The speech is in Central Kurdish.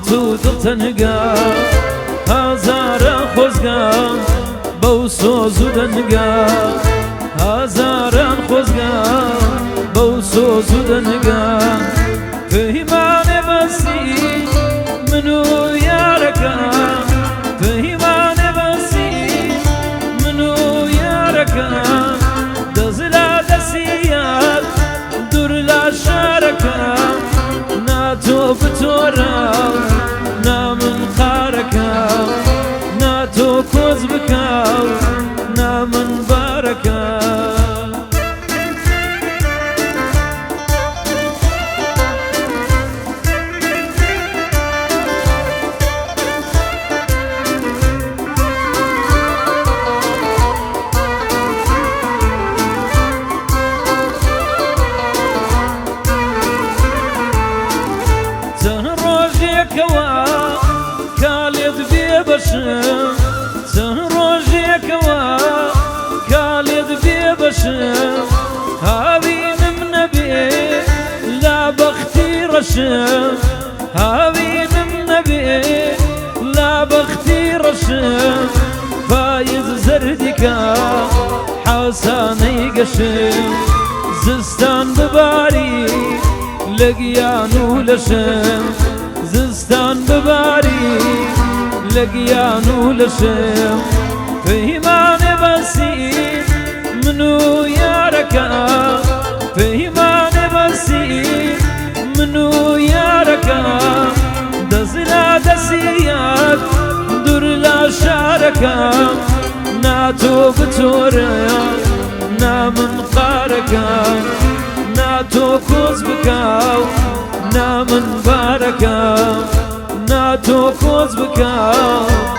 تو دڵتەنگا هەزارە خۆزگا بەو سۆز و دەنگا هەزاران خۆزگا بەو سۆز و دەنگا پەیمانێ بەسی من و یارەکە پەیمانێ بەسی من و یارەکە دەست لە دەسیات دوور لە شارەکە نا تۆ بتۆرە نا من قارەکە نا تۆ کۆز بکەو نا من بارەکە کالێت بێ بەشم چەند ڕۆژێکەوە کالێت بێ بەشم هاوینم نەبێ لا بەختی ڕەشم هاوینم نەبێ لا بەختی ڕەشم پایز زەردیکە حەسانەی گەشم زستان بباری لە گیان و لەشم زستان بباری لە گیان و لەشم پەیمانێ بەسی من و یارەکە پەیمانێ بەسی من و یارەکە دەست لە دەسیات دوور لە شارەکە نا تۆ بتۆرە نا من قارەکە نا تۆ کۆز بکەو نا من بارەکە نا تۆ کۆز بکەو